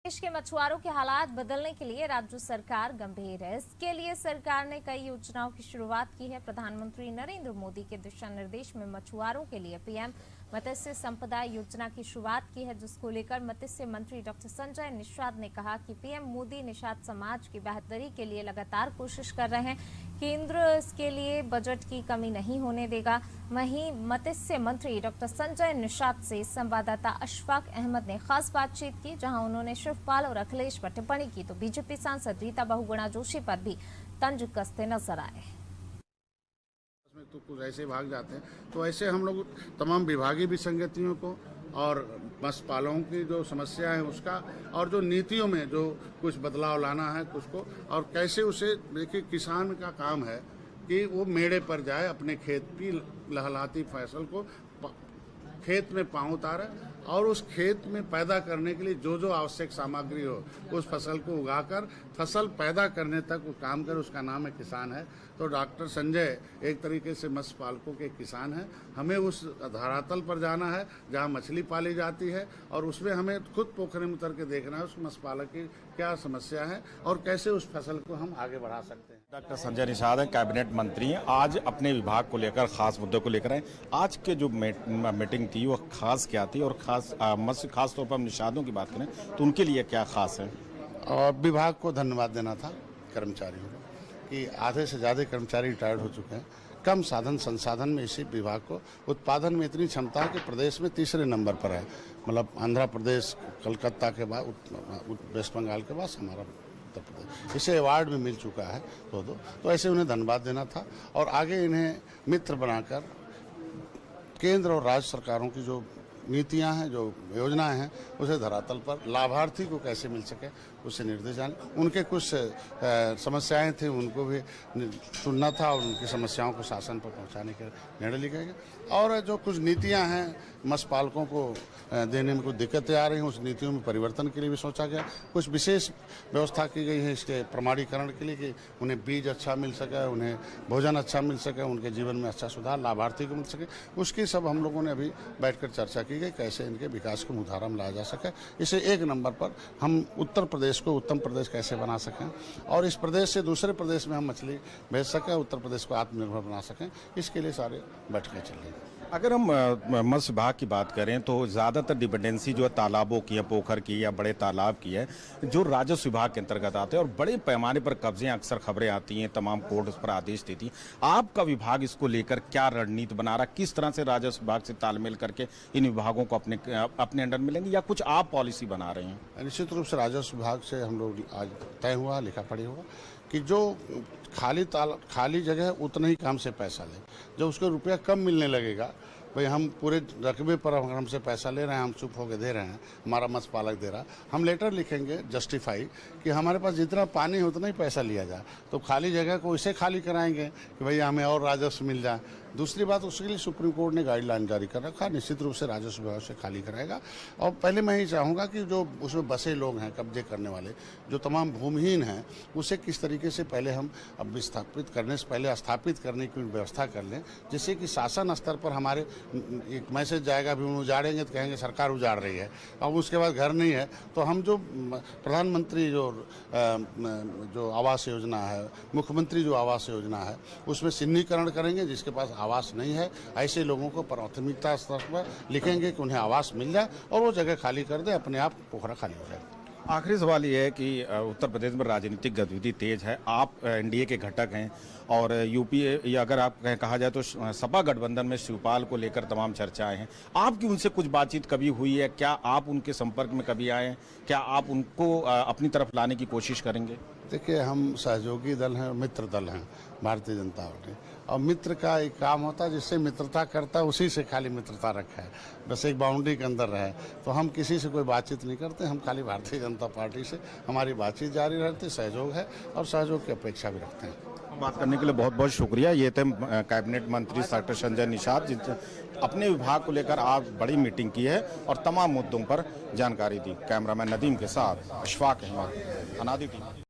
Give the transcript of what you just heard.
देश के मछुआरों के हालात बदलने के लिए राज्य सरकार गंभीर है। इसके लिए सरकार ने कई योजनाओं की शुरुआत की है। प्रधानमंत्री नरेंद्र मोदी के दिशा निर्देश में मछुआरों के लिए पीएम मत्स्य संपदा योजना की शुरुआत की है, जिसको लेकर मत्स्य मंत्री डॉक्टर संजय निषाद ने कहा कि पीएम मोदी निषाद समाज की बेहतरी के लिए लगातार कोशिश कर रहे हैं। केंद्र इसके लिए बजट की कमी नहीं होने देगा। वहीं मत्स्य मंत्री डॉक्टर संजय निषाद से संवाददाता अशफाक अहमद ने खास बातचीत की, जहां उन्होंने शिवपाल और अखिलेश पर टिप्पणी की तो बीजेपी सांसद रीता बहुगुणा जोशी पर भी तंज कसते नजर आए। तो कुछ ऐसे भाग जाते हैं, तो ऐसे हम लोग तमाम विभागीय विसंगतियों को और मत्स्य पालकों की जो समस्या है उसका, और जो नीतियों में जो कुछ बदलाव लाना है कुछ को, और कैसे उसे देखिए किसान का काम है कि वो मेड़े पर जाए, अपने खेत की लहलहाती फसल को खेत में पांव उतारे और उस खेत में पैदा करने के लिए जो जो आवश्यक सामग्री हो उस फसल को उगाकर फसल पैदा करने तक वो काम करे। उसका नाम है किसान है। तो डॉक्टर संजय एक तरीके से मत्स्य पालकों के किसान हैं। हमें उस धरातल पर जाना है जहां मछली पाली जाती है, और उसमें हमें खुद पोखरे में उतर के देखना है उस मत्स्य पालक की क्या समस्या है और कैसे उस फसल को हम आगे बढ़ा सकते हैं। डॉक्टर संजय निषाद हैं, कैबिनेट मंत्री हैं। आज अपने विभाग को लेकर खास मुद्दों को लेकर आए। आज के जो मीटिंग थी वो खास क्या थी, और खास तौर पर हम निषादों की बात करें तो उनके लिए क्या खास है? और विभाग को धन्यवाद देना था कर्मचारियों को कि आधे से ज़्यादा कर्मचारी रिटायर्ड हो चुके हैं। कम साधन संसाधन में इसी विभाग को उत्पादन में इतनी क्षमता है कि प्रदेश में तीसरे नंबर पर है। मतलब आंध्र प्रदेश, कलकत्ता के बाद, वेस्ट बंगाल के बाद हमारा उत्तर प्रदेश इसे अवार्ड में मिल चुका है। तो ऐसे उन्हें धन्यवाद देना था, और आगे इन्हें मित्र बनाकर केंद्र और राज्य सरकारों की जो नीतियां हैं, जो योजनाएं हैं, उसे धरातल पर लाभार्थी को कैसे मिल सके उसे निर्देश जाने। उनके कुछ समस्याएं थी, उनको भी सुनना था और उनकी समस्याओं को शासन पर पहुंचाने के निर्णय लिए गए। और जो कुछ नीतियां हैं मत्स्य पालकों को देने में कुछ दिक्कतें आ रही हैं, उस नीतियों में परिवर्तन के लिए भी सोचा गया। कुछ विशेष व्यवस्था की गई है इसके प्रमाणीकरण के लिए कि उन्हें बीज अच्छा मिल सके, उन्हें भोजन अच्छा मिल सके, उनके जीवन में अच्छा सुधार लाभार्थी को मिल सके। उसकी सब हम लोगों ने अभी बैठकर चर्चा की गई, कैसे इनके विकास को मुद्धारा में लाया जा सके। इसे एक नंबर पर हम उत्तर प्रदेश को उत्तम प्रदेश कैसे बना सकें, और इस प्रदेश से दूसरे प्रदेश में हम मछली भेज सकें, उत्तर प्रदेश को आत्मनिर्भर बना सकें, इसके लिए सारे बैठकें चल रही हैं। अगर हम मत्स्य विभाग की बात करें तो ज़्यादातर डिपेंडेंसी जो है तालाबों की है, पोखर की या बड़े तालाब की है, जो राजस्व विभाग के अंतर्गत आते हैं, और बड़े पैमाने पर कब्जे अक्सर खबरें आती हैं, तमाम कोर्ट उस पर आदेश देती। आपका विभाग इसको लेकर क्या रणनीति बना रहा, किस तरह से राजस्व विभाग से तालमेल करके इन विभागों को अपने अंडर में लेंगे, या कुछ आप पॉलिसी बना रहे हैं? निश्चित रूप से राजस्व विभाग से हम लोग आज तय हुआ, लिखा पढ़ी हुआ कि जो खाली जगह है उतना ही काम से पैसा ले। जब उसको रुपया कम मिलने लगेगा, भाई हम पूरे रकबे पर हमसे पैसा ले रहे हैं, हम चुप होकर दे रहे हैं, हमारा मत्स्य पालक दे रहा, हम लेटर लिखेंगे जस्टिफाई कि हमारे पास जितना पानी है उतना ही पैसा लिया जाए। तो खाली जगह को इसे खाली कराएंगे कि भैया हमें और राजस्व मिल जाए। दूसरी बात, उसके लिए सुप्रीम कोर्ट ने गाइडलाइन जारी कर रखा, निश्चित रूप से राजस्व विभाग से खाली कराएगा। और पहले मैं ही चाहूँगा कि जो उसमें बसे लोग हैं, कब्जे करने वाले, जो तमाम भूमिहीन हैं, उसे किस तरीके से पहले हम अब विस्थापित करने से पहले स्थापित करने की व्यवस्था कर लें, जिससे कि शासन स्तर पर हमारे एक मैसेज जाएगा, भी उन्हें उजाड़ेंगे तो कहेंगे सरकार उजाड़ रही है, अब उसके बाद घर नहीं है। तो हम जो प्रधानमंत्री जो आवास योजना है, मुख्यमंत्री जो आवास योजना है, उसमें चिन्हीकरण करेंगे। जिसके पास आवास नहीं है, ऐसे लोगों को प्राथमिकता स्तर पर लिखेंगे कि उन्हें आवास मिल जाए और वो जगह खाली कर दे, अपने आप पोखरा खाली हो जाए। आखिरी सवाल ये है कि उत्तर प्रदेश में राजनीतिक गतिविधि तेज है, आप एनडीए के घटक हैं, और यूपी या अगर आप कहा जाए तो सपा गठबंधन में शिवपाल को लेकर तमाम चर्चाएं हैं। आपकी उनसे कुछ बातचीत कभी हुई है? क्या आप उनके संपर्क में कभी आए हैं? क्या आप उनको अपनी तरफ लाने की कोशिश करेंगे? देखिए, हम सहयोगी दल हैं, मित्र दल हैं भारतीय जनता पार्टी, और मित्र का एक काम होता है जिससे मित्रता करता है उसी से खाली मित्रता रखा है, बस एक बाउंड्री के अंदर रहे। तो हम किसी से कोई बातचीत नहीं करते, हम खाली भारतीय जनता पार्टी से हमारी बातचीत जारी रहती, सहयोग है और सहयोग की अपेक्षा भी रखते हैं। बात करने के लिए बहुत बहुत शुक्रिया। ये थे कैबिनेट मंत्री डॉक्टर संजय निषाद, जिनसे अपने विभाग को लेकर आज बड़ी मीटिंग की है और तमाम मुद्दों पर जानकारी दी। कैमरामैन नदीम के साथ अशफाक अहमद, अनादि टीवी।